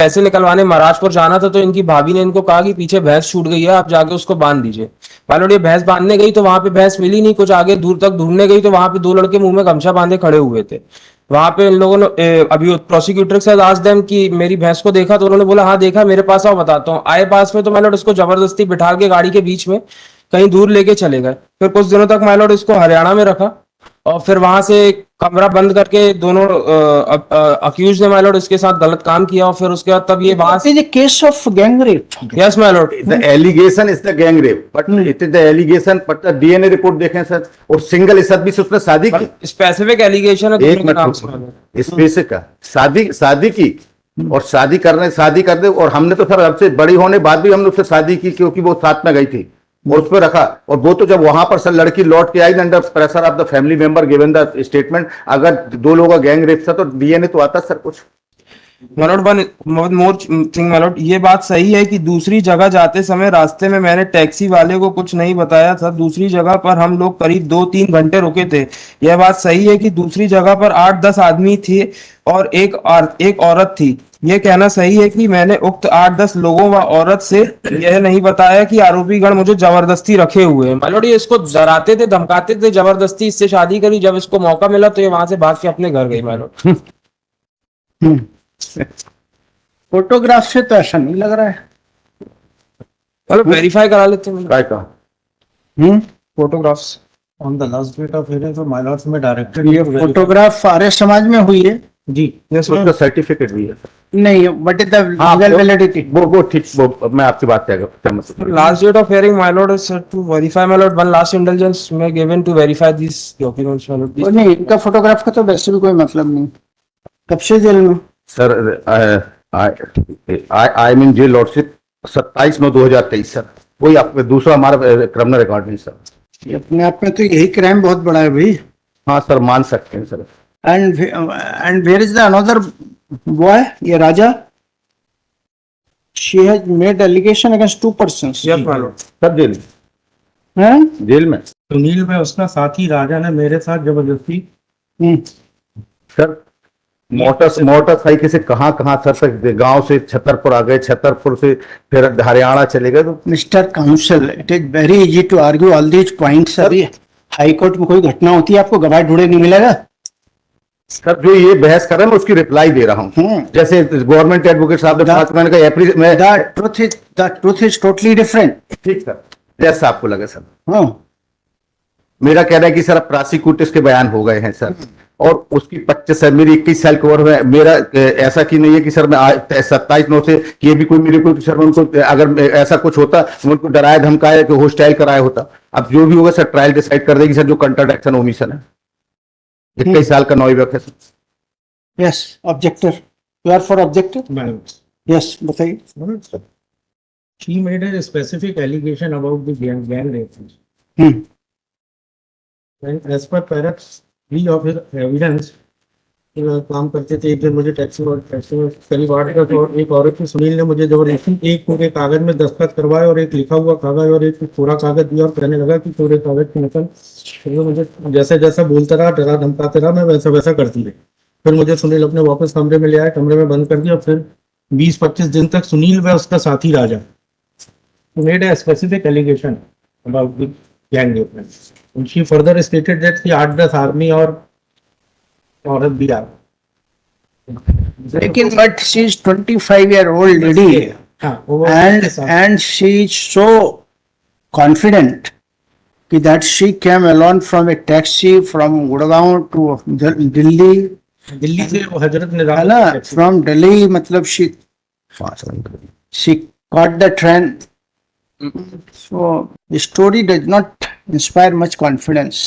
पैसे निकलवाने महाराजपुर जाना था, तो इनकी भाभी ने इनको कहा कि पीछे भैंस छूट गई है, आप जाके उसको बांध दीजिए। माय लॉर्ड, ये भैंस बांधने गई तो वहां पे भैंस मिली नहीं, कुछ आगे दूर तक ढूंढने गई तो वहां पे दो लड़के मुंह में गमछा बांधे खड़े हुए थे। वहां पे इन लोगों ने अभी प्रोसिक्यूटर के साथ आज देम कि मेरी भैंस को देखा, तो उन्होंने बोला हाँ देखा, मेरे पास आओ बताता हूँ। आए पास में तो माय लॉर्ड उसको जबरदस्ती बिठा के गाड़ी के बीच में कहीं दूर लेके चले गए। फिर कुछ दिनों तक माय लॉर्ड इसको हरियाणा में रखा, और फिर वहां से कमरा बंद करके दोनों अक्यूज ने माय लॉर्ड इसके साथ गलत काम किया, और फिर उसके बाद तब ये वहां It is a case of gang rape. Yes my Lord. The allegation is the gang rape, but it is the allegation, but the DNA report देखें सर, और सिंगल इस आदमी से उसने शादी की। स्पेसिफिक एलिगेशन है एक दोनों के नाम से। मिनट, स्पेसिफिक का शादी की, और शादी कर दे, और हमने तो सर हमसे बड़ी होने बाद भी हमने उससे शादी की, क्योंकि वो साथ में गई थी, और उस पर रखा। और वो तो जब वहां पर सर लड़की लौट के आई, under pressure of the family member given the statement, अगर दो लोगों का गैंग रेप था तो डीएनए तो आता सर कुछ। My Lord, one more thing my Lord, ये बात सही है कि दूसरी जगह जाते समय रास्ते में मैंने टैक्सी वाले को कुछ नहीं बताया था, दूसरी जगह पर हम लोग करीब 2-3 घंटे रुके थे। यह बात सही है कि दूसरी जगह पर 8-10 आदमी थे और एक औरत थी। यह कहना सही है कि मैंने उक्त 8-10 लोगों व औरत से यह नहीं बताया कि आरोपीगण मुझे जबरदस्ती रखे हुए हैं। माय लॉर्ड, ये इसको डराते थे, धमकाते थे, जबरदस्ती इससे शादी करी। जब इसको मौका मिला तो ये वहां से भाग के अपने घर गई। माय लॉर्ड, फोटोग्राफ से तो ऐसा नहीं लग रहा है। चलो वेरीफाई करा लेते हैं काय का photographs. On the last date of hearing, so my lords में directed ये फोटोग्राफ आर्य समाज में हुई है जी। यस उसका सर्टिफिकेट भी है सर। नहीं, but is the legal validity. वो ठीक, वो मैं आपकी बात क्या Last date of hearing, my lord, is set to verify, my lord. One last indulgence may given to verify these documents, my lord. Please. नहीं, इनका फोटोग्राफ का तो वैसे भी कोई मतलब नहीं। कब से जेल में? Sir I mean jail lordship 27/9/2023 sir. वही आपका दूसरा हमारा क्रिमिनल रिकॉर्ड नहीं सर। ये अपने आप में तो यही क्राइम बहुत बड़ा है भाई। हाँ सर, मान सकते हैं sir. And where is the another boy, ये Raja? She has made allegation against 2 persons। Yes, my lord. सब जेल हैं? जेल में सुनील में उसका साथी राजा ने मेरे साथ जबरदस्ती सर मोटरसाइकिल से कहाँ सर तक, गांव से छतरपुर आ गए, छतरपुर से फिर हरियाणा चले गए। तो mister counsel, it is very easy to argue all these points. अभी हाई कोर्ट में कोई घटना होती है, आपको गवाह ढूंढे नहीं मिलेगा। सर जो ये बहस कर रहे हैं मैं उसकी रिप्लाई दे रहा हूँ। जैसे गवर्नमेंट एडवोकेट साहब ने बात, मैंने कहा अप्रैल में the truth is totally different. ठीक सर, जैसा आपको लगे सर। हाँ, मेरा कहना है कि सर प्रोसिक्यूटर्स के बयान हो गए हैं सर, और उसकी 25 सर मेरी 21 साल की उम्र में मेरा ऐसा कि नहीं है कि सर मैं 27/9 से ये भी कोई मेरे को सर उनको अगर ऐसा कुछ होता उनको डराया धमकाया कि होस्टाइल कराया होता। अब जो भी होगा सर ट्रायल डिसाइड कर देगी सर, जो कंट्राडिक्शन ओमिशन है। 21 साल का नौयुवक है sir. Yes objector, you are for objector? Madam yes बताइए। she made a specific allegation about the gang rape. And as per para 3 of his evidence, काम करते थे। एक दिन मुझे टैक्सी में करीब 8 बजे और एक औरत थी, सुनील ने मुझे जबरदस्ती एक पूरे कागज में दस्तखत करवाए और एक लिखा हुआ कागज और एक पूरा कागज दिया और कहने लगा कि पूरे कागज की नकल। फिर मुझे जैसे जैसा बोलता रहा, डरा धमकाते रहा, मैं वैसा वैसा करती रही। फिर मुझे सुनील अपने वापस कमरे में ले आया, कमरे में बंद कर दिया। फिर 20-25 दिन तक सुनील व उसका साथी राजा made a specific allegation about the gang rape. And she further stated that कि 8-10 आदमी और औरत भी आ। लेकिन but she is 25-year-old lady and she is so confident that she came alone from a taxi from Gurgaon to Delhi। Delhi से वो हजरत है निजाम ना, from Delhi, मतलब she caught the train। So the story does not inspire much confidence।